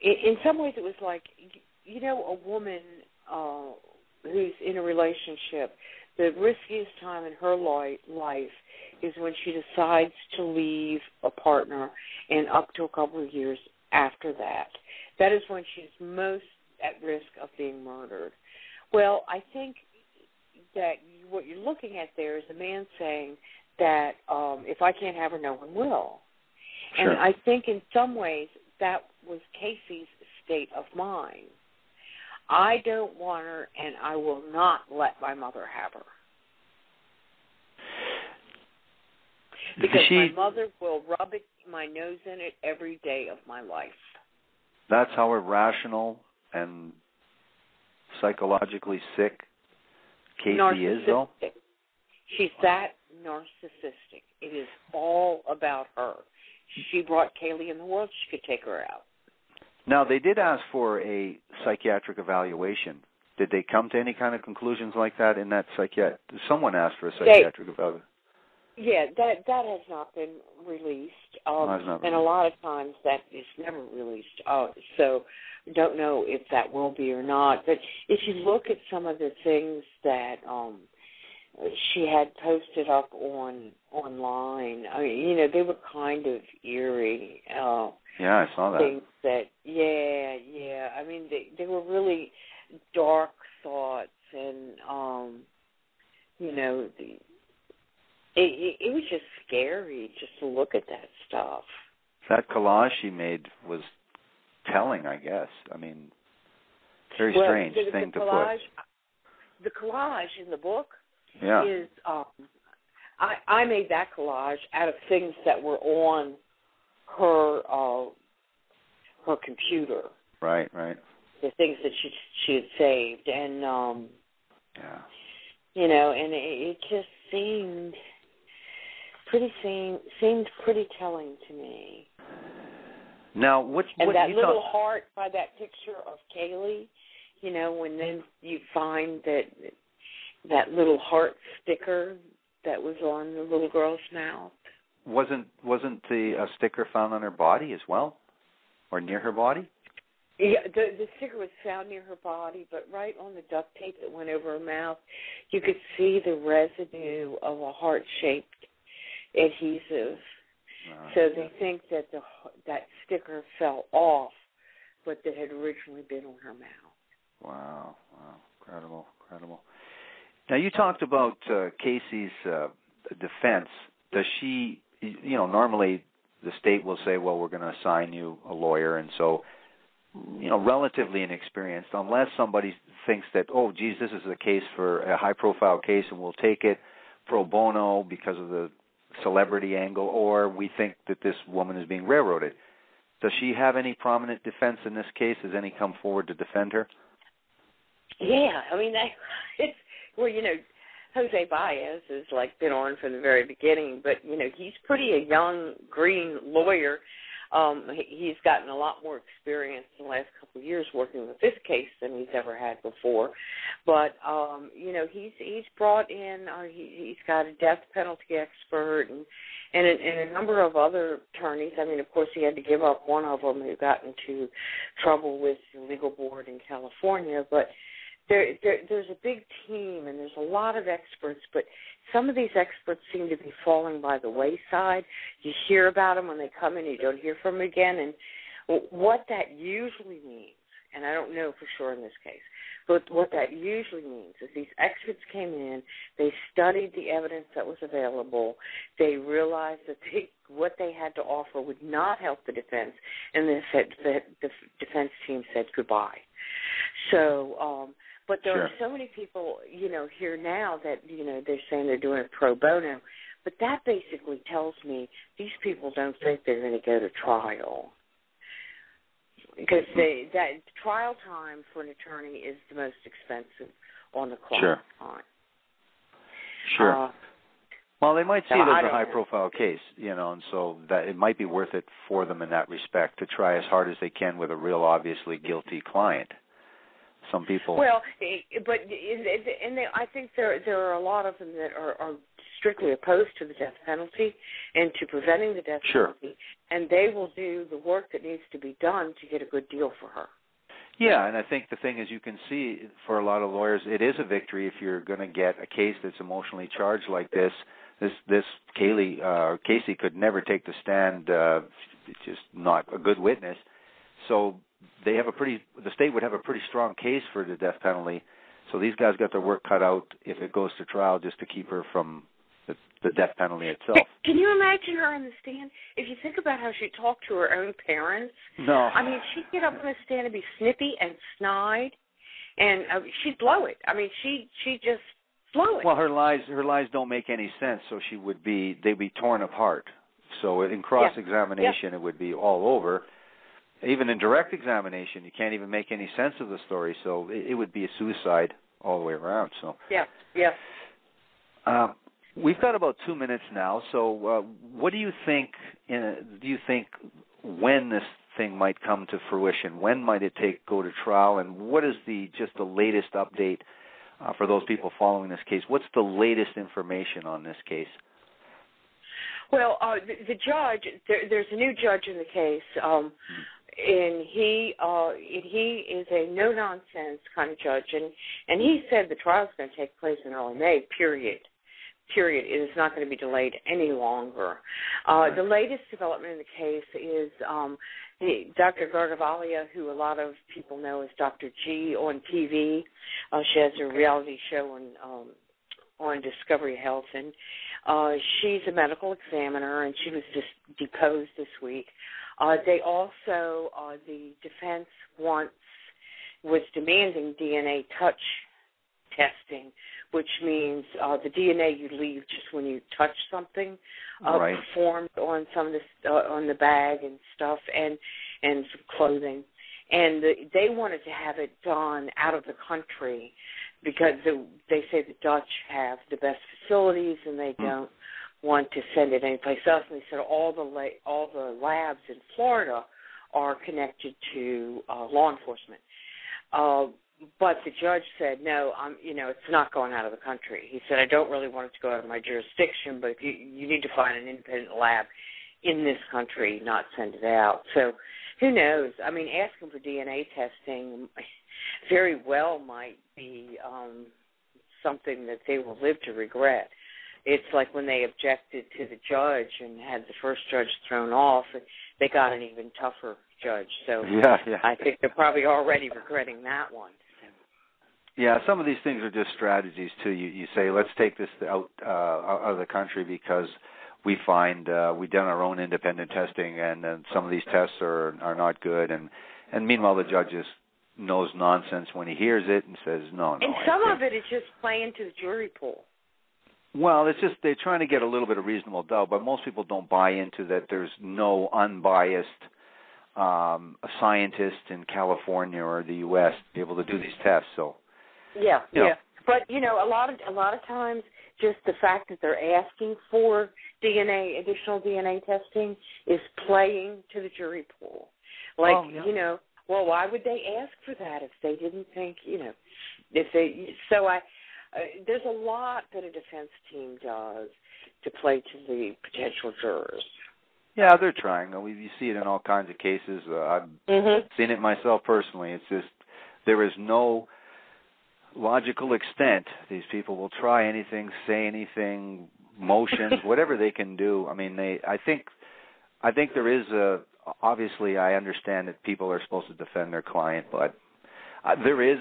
S1: in some ways, it was like, you know, a woman who's in a relationship, the riskiest time in her life is when she decides to leave a partner, and up to a couple of years after that. That is when she's most at risk of being murdered. Well, I think that what you're looking at there is a man saying that if I can't have her, no one will.
S3: Sure.
S1: And I think in some ways that was Casey's state of mind. I don't want her, and I will not let my mother have her. Because my mother will rub my nose in it every day of my life.
S3: That's how irrational and psychologically sick Caylee is, though?
S1: She's that narcissistic. It is all about her. She brought Caylee in the world. She could take her out.
S3: Now, they did ask for a psychiatric evaluation. Did they come to any kind of conclusions like that in that Someone asked for a psychiatric evaluation.
S1: Yeah, that has not been released. And a lot of times that is never released. So don't know if that will be or not. But if you look at some of the things that she had posted up online, I mean, you know, they were kind of eerie.
S3: Yeah, I saw that.
S1: Things that, yeah. I mean, they were really dark thoughts, and you know, it was just scary just to look at that stuff.
S3: That collage she made was telling, I guess. I mean, very strange thing to put.
S1: The collage in the book
S3: is,
S1: I made that collage out of things that were on her computer.
S3: Right.
S1: The things that she had saved, and you know, and it just seemed pretty telling to me.
S3: Now,
S1: that little heart by that picture of Caylee, you know, when then you find that little heart sticker that was on the little girl's mouth.
S3: Wasn't the sticker found on her body as well, or near her body?
S1: Yeah, the sticker was found near her body, but right on the duct tape that went over her mouth, you could see the residue of a heart-shaped adhesive. So they think that that sticker fell off, but that had originally been on her mouth.
S3: Wow, incredible. Now, you talked about Casey's defense. Does she, you know, normally the state will say, well, we're going to assign you a lawyer, and so, you know, relatively inexperienced, unless somebody thinks that, oh, geez, this is a case for a high-profile case, and we'll take it pro bono because of the celebrity angle, or we think that this woman is being railroaded. Does she have any prominent defense in this case? Has any come forward to defend her?
S1: Yeah, I mean, it's, well, you know, Jose Baez has been on from the very beginning, but he's pretty a young green lawyer. He's gotten a lot more experience in the last couple of years working with this case than he's ever had before. But he's brought in. He's got a death penalty expert and a number of other attorneys. I mean, of course, he had to give up one of them who got into trouble with the legal board in California, but. There's a big team, and there's a lot of experts, but some of these experts seem to be falling by the wayside. You hear about them when they come in, you don't hear from them again, and what that usually means, and I don't know for sure in this case, but what that usually means is these experts came in, they studied the evidence that was available, they realized that what they had to offer would not help the defense, and the defense team said goodbye. So, but there are so many people, here now that, they're saying they're doing it pro bono. But that basically tells me these people don't think they're going to go to trial. Because that trial time for an attorney is the most expensive on the clock.
S3: Sure. Well, they might see it as a high-profile case, and so that it might be worth it for them in that respect to try as hard as they can with a real obviously guilty client. Some people.
S1: Well, but I think there are a lot of them that are strictly opposed to the death penalty and to preventing the death penalty, and they will do the work that needs to be done to get a good deal for her.
S3: Yeah, and I think the thing is, you can see for a lot of lawyers, it is a victory if you're going to get a case that's emotionally charged like this. This Caylee, Casey could never take the stand, just not a good witness. So they have the state would have a pretty strong case for the death penalty. So these guys got their work cut out if it goes to trial just to keep her from the death penalty itself.
S1: Can you imagine her on the stand? If you think about how she talked to her own parents.
S3: No.
S1: I mean, she'd get up on the stand and be snippy and snide, and she'd blow it. I mean, she just blow it.
S3: Well, her lies don't make any sense, so they'd be torn apart. So in cross-examination, it would be all over. Even in direct examination, you can't even make any sense of the story, so it would be a suicide all the way around. So we've got about 2 minutes now. So what do you think? Do you think when this thing might come to fruition? When might it go to trial? And what is the latest update for those people following this case? What's the latest information on this case?
S1: Well, the judge. There's a new judge in the case. And he is a no-nonsense kind of judge, and he said the trial is going to take place in early May, period. It is not going to be delayed any longer. The latest development in the case is Dr. Gargavalia, who a lot of people know as Dr. G on TV. She has a reality show on Discovery Health, and she's a medical examiner, and she was just deposed this week. They also, the defense was demanding DNA touch testing, which means the DNA you leave just when you touch something, performed on some of the on the bag and stuff, and some clothing, and they wanted to have it done out of the country because they say the Dutch have the best facilities and they don't want to send it anyplace else. And they said all the labs in Florida are connected to law enforcement. But the judge said, no, it's not going out of the country. He said, I don't really want it to go out of my jurisdiction, but if you need to find an independent lab in this country, not send it out. So who knows? I mean, asking for DNA testing very well might be something that they will live to regret. It's like when they objected to the judge and had the first judge thrown off, they got an even tougher judge. So I think they're probably already regretting that one.
S3: Yeah, some of these things are just strategies, too. You say, let's take this out of the country because we find we've done our own independent testing and some of these tests are not good. And meanwhile, the judge just knows nonsense when he hears it and says, no.
S1: And some of it is just playing to the jury pool.
S3: Well, it's just they're trying to get a little bit of reasonable doubt, but most people don't buy into that there's no unbiased scientist in California or the U.S. to be able to do these tests. So,
S1: But a lot of times, just the fact that they're asking for additional DNA testing, is playing to the jury pool. Like, well, why would they ask for that if they didn't think, if they? So there's a lot that a defense team does to play to the potential jurors.
S3: Yeah, they're trying. You see it in all kinds of cases. I've seen it myself personally. It's just there is no logical extent. These people will try anything, say anything, motions, whatever they can do. I mean, I think there is obviously, I understand that people are supposed to defend their client, but there is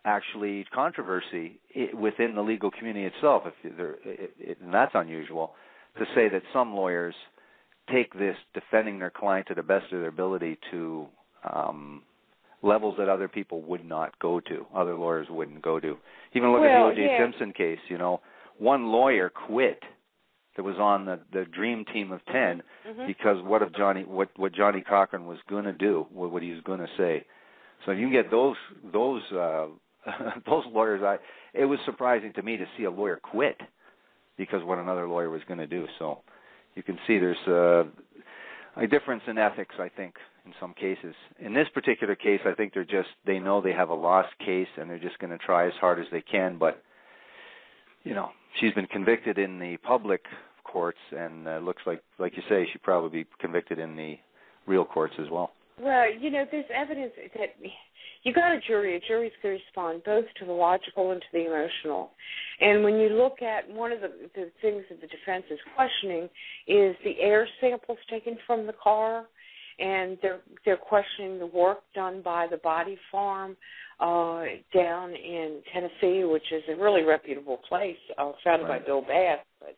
S3: actually controversy within the legal community itself, and that's unusual, to say that some lawyers take this defending their client to the best of their ability to levels that other people would not go to, other lawyers wouldn't go to. Even look at the O.J. Simpson case, one lawyer quit that was on the dream team of 10 because what Johnny Cochran was going to do, what he was going to say. So you can get those those lawyers. It was surprising to me to see a lawyer quit because what another lawyer was going to do. So you can see there's a difference in ethics, I think, in some cases. In this particular case, I think they know they have a lost case and they're just going to try as hard as they can. But she's been convicted in the public courts, and looks like you say, she'd probably be convicted in the real courts as well.
S1: Well, there's evidence that you got a jury. A jury's going to respond both to the logical and to the emotional. And when you look at one of the things that the defense is questioning is the air samples taken from the car, and they're questioning the work done by the Body Farm down in Tennessee, which is a really reputable place, founded by Bill Bass. But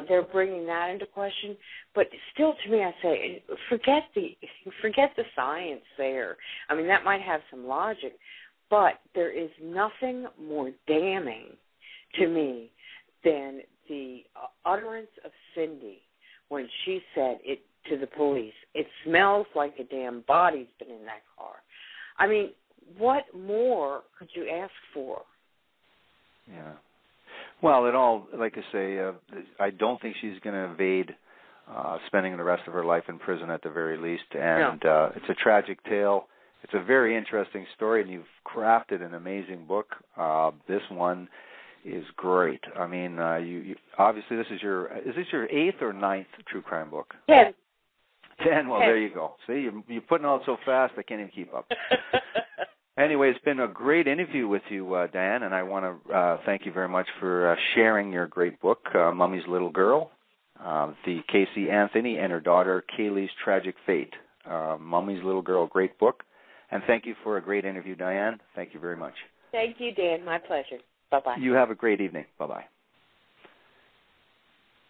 S1: they're bringing that into question. But still, to me, I say, forget the science there. I mean, that might have some logic, but there is nothing more damning to me than the utterance of Cindy when she said it to the police. It smells like a damn body's been in that car. I mean, what more could you ask for?
S3: Yeah. Well, it all, like I say, I don't think she's going to evade spending the rest of her life in prison at the very least. And it's a tragic tale. It's a very interesting story, and you've crafted an amazing book. This one is great. I mean, you obviously is this your 8th or 9th true crime book?
S1: 10.
S3: 10. Well, there you go. See, you're putting out so fast, I can't even keep up. Anyway, it's been a great interview with you, Diane, and I want to thank you very much for sharing your great book, Mummy's Little Girl, the Casey Anthony and her daughter Caylee's Tragic Fate. Mummy's Little Girl, great book. And thank you for a great interview, Diane. Thank you very much.
S1: Thank you, Dan. My pleasure. Bye-bye.
S3: You have a great evening. Bye-bye.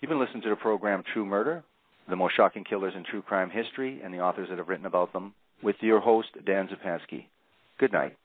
S3: You've been listening to the program True Murder, the most shocking killers in true crime history and the authors that have written about them, with your host, Dan Zupansky. Good night.